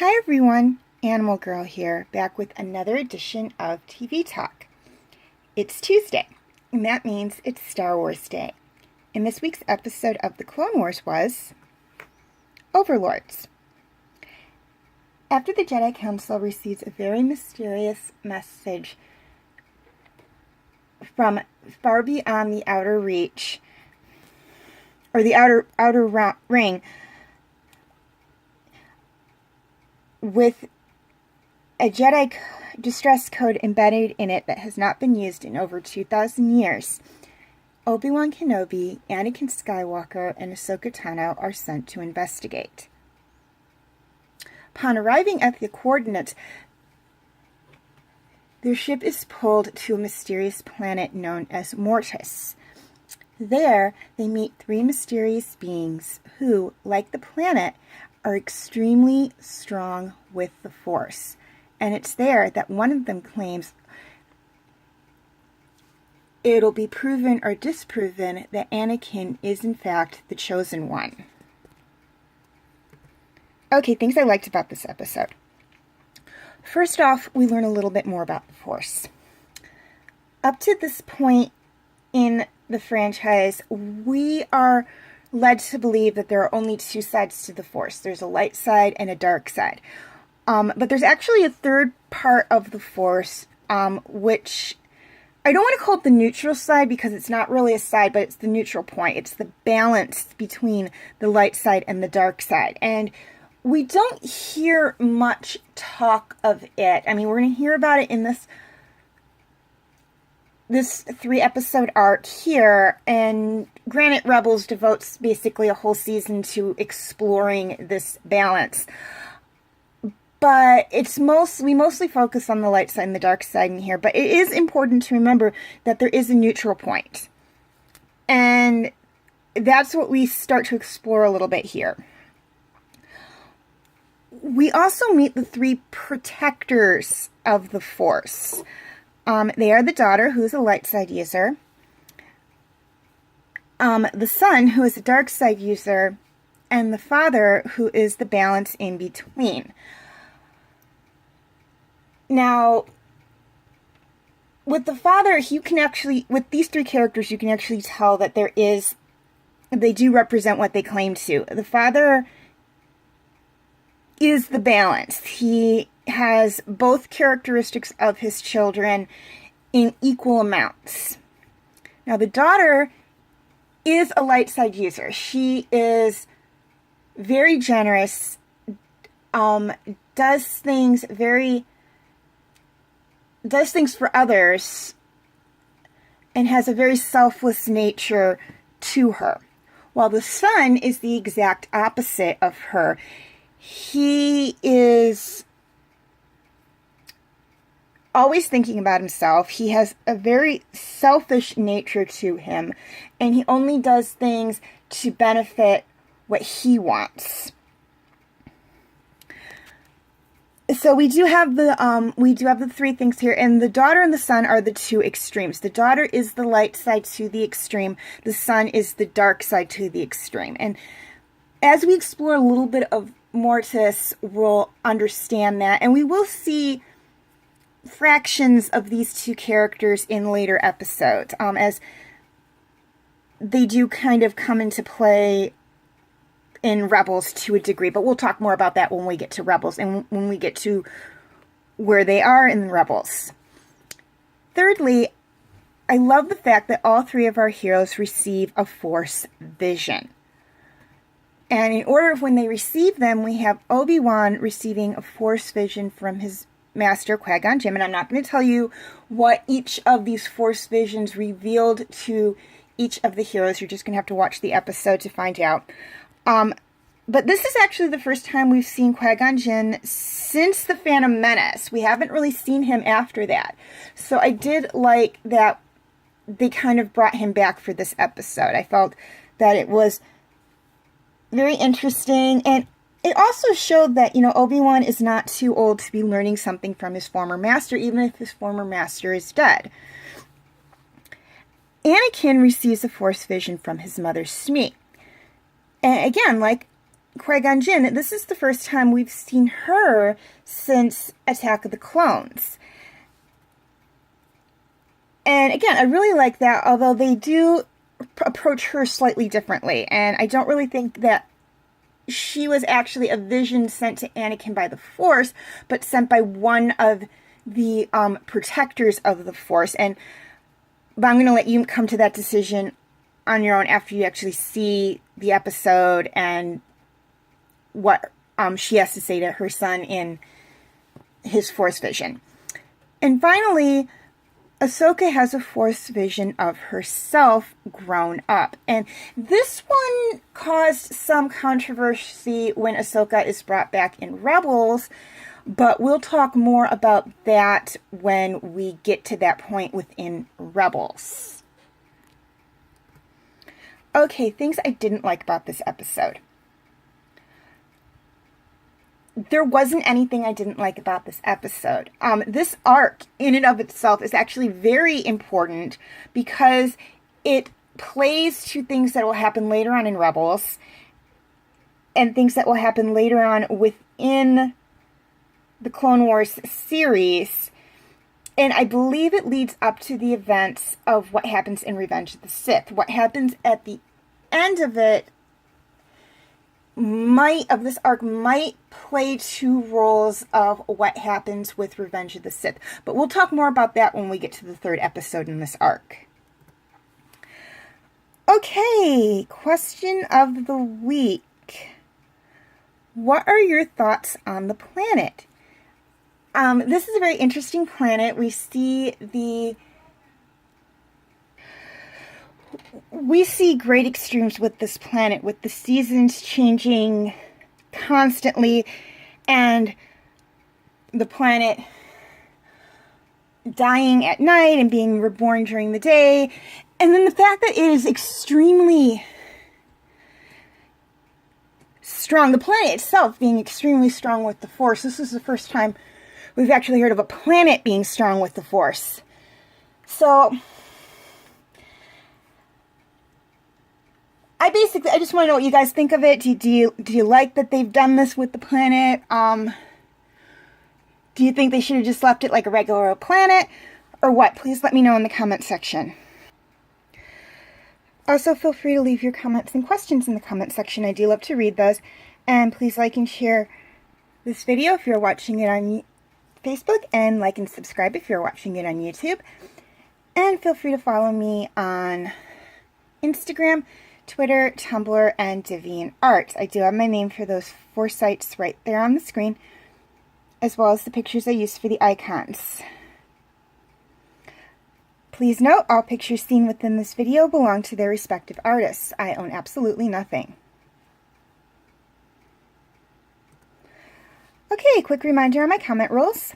Hi everyone, Animal Girl here, back with another edition of TV Talk. It's Tuesday, and that means it's Star Wars Day. And this week's episode of the Clone Wars was Overlords. After the Jedi Council receives a very mysterious message from far beyond the outer reach, or the outer ring, with a Jedi distress code embedded in it that has not been used in over 2,000 years, Obi-Wan Kenobi, Anakin Skywalker, and Ahsoka Tano are sent to investigate. Upon arriving at the coordinates, their ship is pulled to a mysterious planet known as Mortis. There, they meet three mysterious beings who, like the planet, are extremely strong with the Force. And it's there that one of them claims it'll be proven or disproven that Anakin is in fact the chosen one. Okay, things I liked about this episode. First off, we learn a little bit more about the Force. Up to this point in the franchise, we are led to believe that there are only two sides to the Force. There's a light side and a dark side. But there's actually a third part of the Force, which I don't want to call it the neutral side because it's not really a side, but it's the neutral point. It's the balance between the light side and the dark side. And we don't hear much talk of it. I mean, we're going to hear about it in this 3-episode arc here, and granted, Rebels devotes basically a whole season to exploring this balance. But we mostly focus on the light side and the dark side in here, but it is important to remember that there is a neutral point. And that's what we start to explore a little bit here. We also meet the three protectors of the Force. They are the daughter, who is a light side user, the son, who is a dark side user, and the father, who is the balance in between. Now, with the father, with these three characters, you can actually tell that they do represent what they claim to. The father is the balance. He has both characteristics of his children in equal amounts. Now, the daughter is a light side user. She is very generous, does things for others, and has a very selfless nature to her. While the son is the exact opposite of her. He is always thinking about himself. He has a very selfish nature to him, and he only does things to benefit what he wants. So we do have the three things here, and the daughter and the son are the two extremes. The daughter is the light side to the extreme. The son is the dark side to the extreme. And as we explore a little bit of Mortis, we'll understand that, and we will see fractions of these two characters in later episodes, as they do kind of come into play in Rebels to a degree, but we'll talk more about that when we get to Rebels and when we get to where they are in Rebels. Thirdly, I love the fact that all three of our heroes receive a Force vision. And in order of when they receive them, we have Obi-Wan receiving a Force vision from his master, Qui-Gon Jinn. And I'm not going to tell you what each of these Force visions revealed to each of the heroes. You're just going to have to watch the episode to find out. But this is actually the first time we've seen Qui-Gon Jinn since The Phantom Menace. We haven't really seen him after that. So I did like that they kind of brought him back for this episode. I felt that it was very interesting, and it also showed that, Obi-Wan is not too old to be learning something from his former master, even if his former master is dead. Anakin receives a Force vision from his mother, Smee. And again, like Qui-Gon Jinn, this is the first time we've seen her since Attack of the Clones. And again, I really like that, although they do approach her slightly differently. And I don't really think that she was actually a vision sent to Anakin by the Force, but sent by one of the protectors of the Force. But I'm going to let you come to that decision on your own after you actually see the episode and what she has to say to her son in his Force vision. And finally, Ahsoka has a Force vision of herself grown up. And this one caused some controversy when Ahsoka is brought back in Rebels, but we'll talk more about that when we get to that point within Rebels. Okay, things I didn't like about this episode. There wasn't anything I didn't like about this episode. This arc, in and of itself, is actually very important because it plays to things that will happen later on in Rebels and things that will happen later on within the Clone Wars series. And I believe it leads up to the events of what happens in Revenge of the Sith. What happens at the end of it this arc might play two roles of what happens with Revenge of the Sith. But we'll talk more about that when we get to the third episode in this arc. Okay, question of the week. What are your thoughts on the planet? This is a very interesting planet. We see great extremes with this planet, with the seasons changing constantly and the planet dying at night and being reborn during the day. And then the fact that it is extremely strong, the planet itself being extremely strong with the Force. This is the first time we've actually heard of a planet being strong with the Force. So I just want to know what you guys think of it. Do you like that they've done this with the planet? Do you think they should have just left it like a regular planet? Or what? Please let me know in the comment section. Also, feel free to leave your comments and questions in the comment section. I do love to read those. And please like and share this video if you're watching it on Facebook. And like and subscribe if you're watching it on YouTube. And feel free to follow me on Instagram, Twitter, Tumblr, and DeviantArt. I do have my name for those 4 sites right there on the screen, as well as the pictures I used for the icons. Please note, all pictures seen within this video belong to their respective artists. I own absolutely nothing. Okay, quick reminder on my comment rules.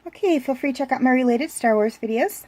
Okay, feel free to check out my related Star Wars videos.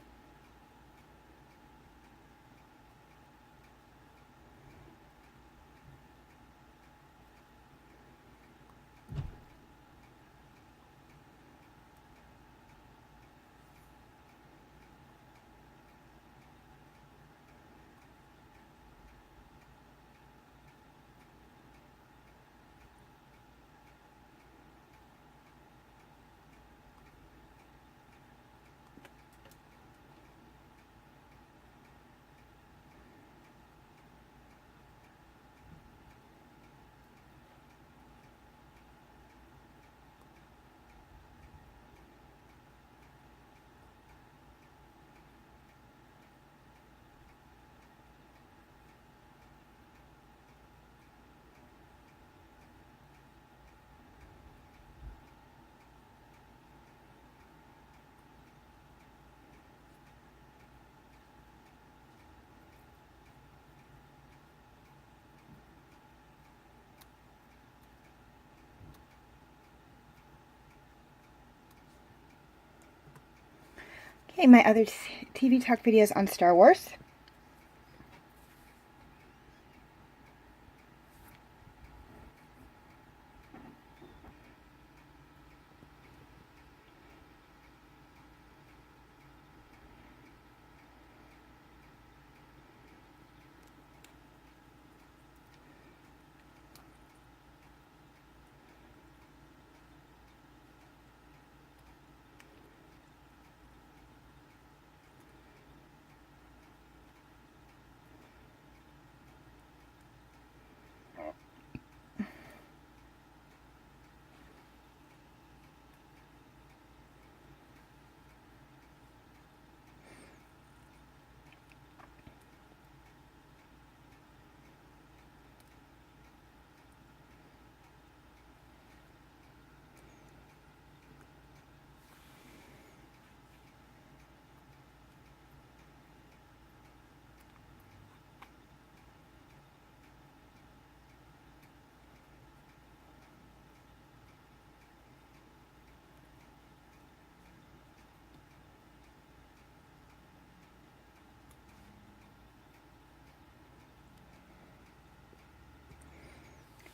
Okay, my other TV talk videos on Star Wars.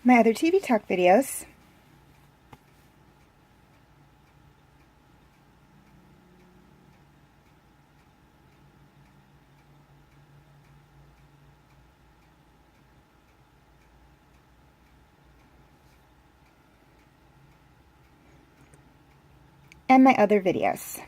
My other TV talk videos. And my other videos.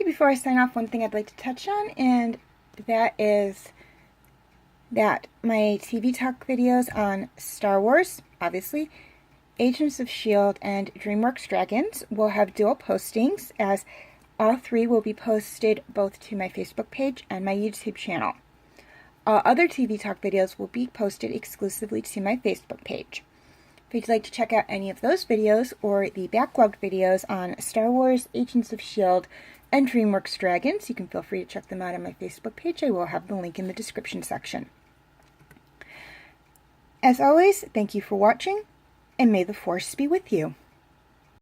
Okay, before I sign off, one thing I'd like to touch on, and that is that my TV talk videos on Star Wars, obviously, Agents of S.H.I.E.L.D. and DreamWorks Dragons will have dual postings, as all three will be posted both to my Facebook page and my YouTube channel. All other TV talk videos will be posted exclusively to my Facebook page. If you'd like to check out any of those videos or the backlogged videos on Star Wars, Agents of S.H.I.E.L.D., and DreamWorks Dragons, you can feel free to check them out on my Facebook page. I will have the link in the description section. As always, thank you for watching, and may the Force be with you.